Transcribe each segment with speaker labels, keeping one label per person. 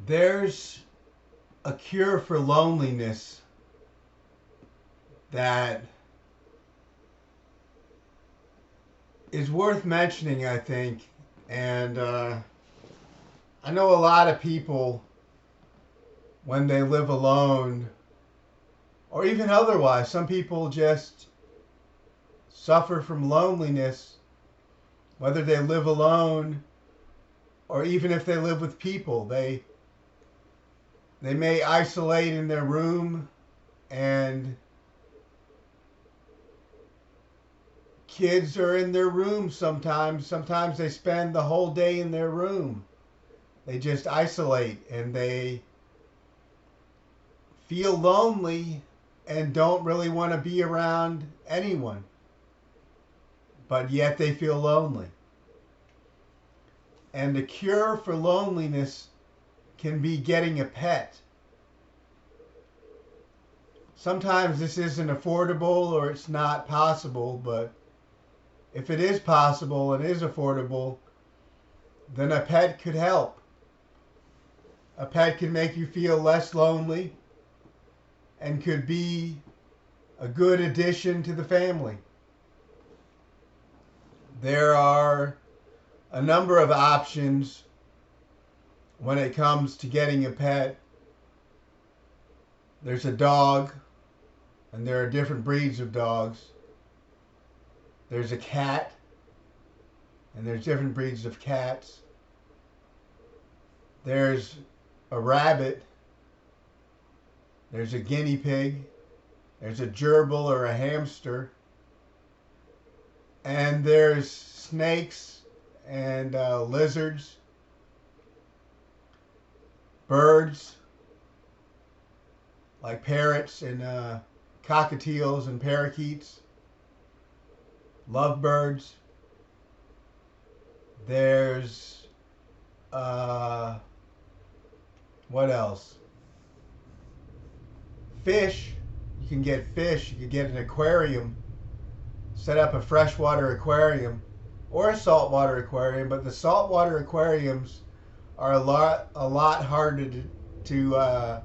Speaker 1: There's a cure for loneliness that is worth mentioning, I think. And I know a lot of people, when they live alone, or even otherwise, some people just suffer from loneliness, whether they live alone or even if they live with people. They may isolate in their room, and kids are in their room sometimes. Sometimes they spend the whole day in their room. They just isolate and they feel lonely and don't really want to be around anyone, but yet they feel lonely. And the cure for loneliness can be getting a pet. Sometimes this isn't affordable or it's not possible, but if it is possible and is affordable, then a pet could help. A pet can make you feel less lonely and could be a good addition to the family. There are a number of options when it comes to getting a pet. There's a dog, and there are different breeds of dogs. There's a cat, and there's different breeds of cats. There's a rabbit. There's a guinea pig. There's a gerbil or a hamster. And there's snakes and lizards, birds like parrots and cockatiels and parakeets, lovebirds. There's what else? Fish. You can get fish. You can get an aquarium. Set up a freshwater aquarium or a saltwater aquarium, but the saltwater aquariums are a lot harder to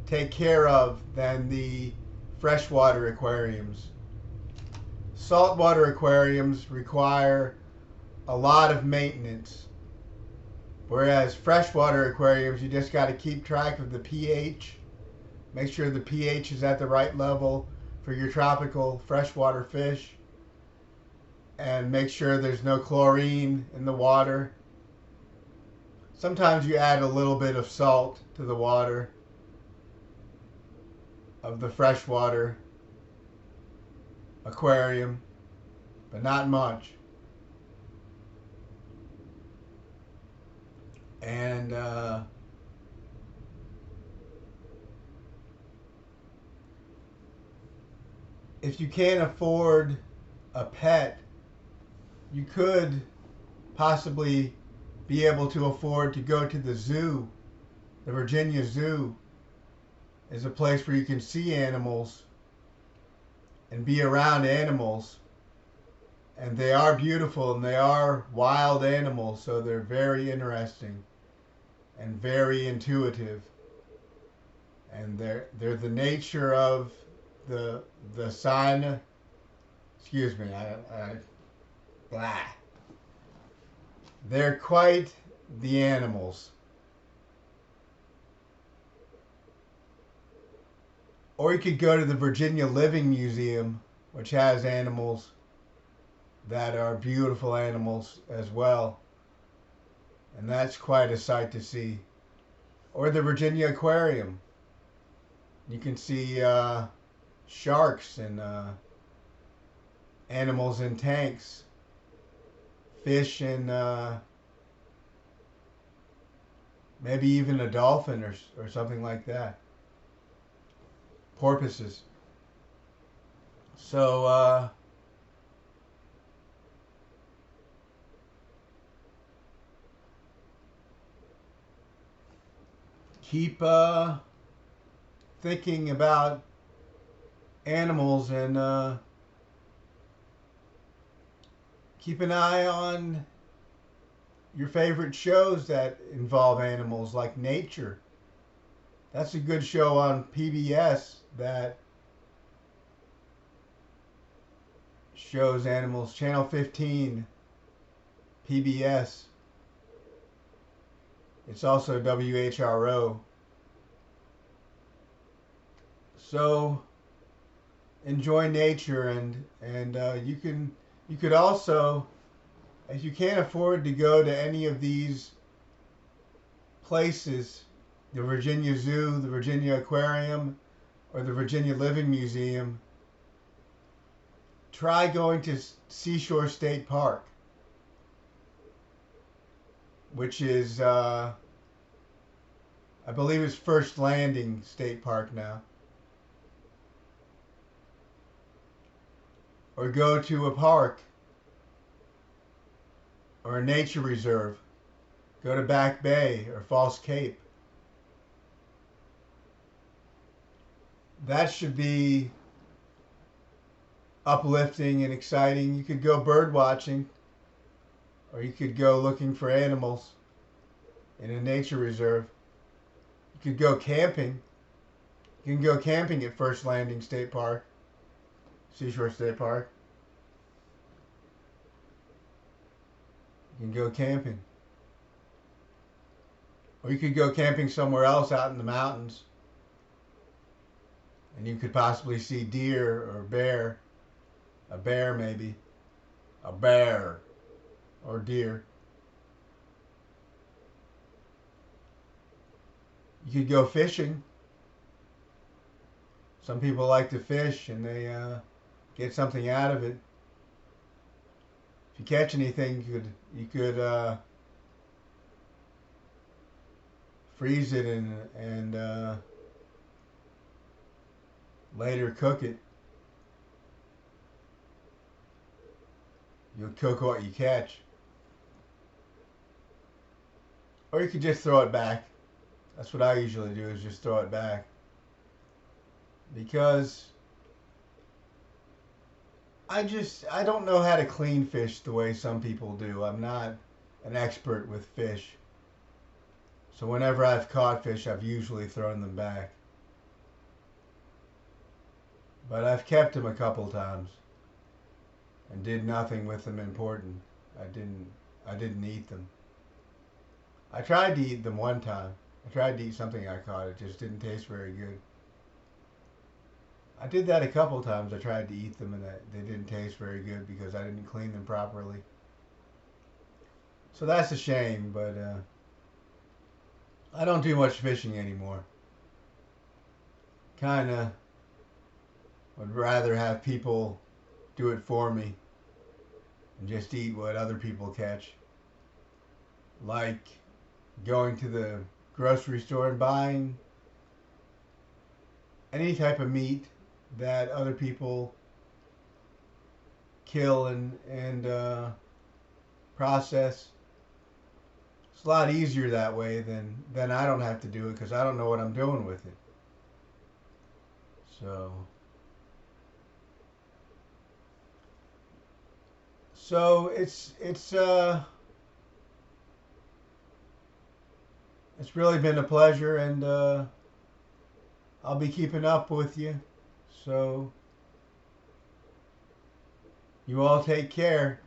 Speaker 1: take care of than the freshwater aquariums. Saltwater aquariums require a lot of maintenance, whereas freshwater aquariums, you just got to keep track of the pH, make sure the pH is at the right level for your tropical freshwater fish, and make sure there's no chlorine in the water. Sometimes you add a little bit of salt to the water of the freshwater aquarium, but not much. And if you can't afford a pet, you could possibly be able to afford to go to the zoo. The Virginia Zoo is a place where you can see animals and be around animals. And they are beautiful and they are wild animals, so they're very interesting and very intuitive. And they're the nature of the sign. Excuse me, blah. They're quite the animals. Or you could go to the Virginia Living Museum, which has animals that are beautiful animals as well. And that's quite a sight to see. Or the Virginia Aquarium. You can see sharks and animals in tanks, fish, and maybe even a dolphin or something like that. Porpoises. So keep thinking about animals and keep an eye on your favorite shows that involve animals, like nature. That's a good show on PBS that shows animals. Channel 15, PBS. It's also WHRO. So enjoy nature, and you could also, if you can't afford to go to any of these places, the Virginia Zoo, the Virginia Aquarium, or the Virginia Living Museum, try going to Seashore State Park, which is, I believe it's First Landing State Park now. Or go to a park or a nature reserve. Go to Back Bay or False Cape. That should be uplifting and exciting. You could go bird watching, or you could go looking for animals in a nature reserve. You could go camping. You can go camping at First Landing State Park, Seashore State Park. You can go camping. Or you could go camping somewhere else out in the mountains, and you could possibly see deer or bear. A bear, maybe. A bear. Or deer. You could go fishing. Some people like to fish, and they get something out of it. If you catch anything, you could freeze it and later cook it. You'll cook what you catch. Or you could just throw it back. That's what I usually do, is just throw it back. Because I don't know how to clean fish the way some people do. I'm not an expert with fish. So whenever I've caught fish, I've usually thrown them back. But I've kept them a couple times and did nothing with them important. I didn't eat them. I tried to eat them one time. I tried to eat something I caught. It just didn't taste very good. I did that a couple times. I tried to eat them and they didn't taste very good because I didn't clean them properly. So that's a shame, but I don't do much fishing anymore. Kinda would rather have people do it for me and just eat what other people catch. Like going to the grocery store and buying any type of meat that other people kill and process. It's a lot easier that way than I don't have to do it because I don't know what I'm doing with it. So it's really been a pleasure, and I'll be keeping up with you. So you all take care.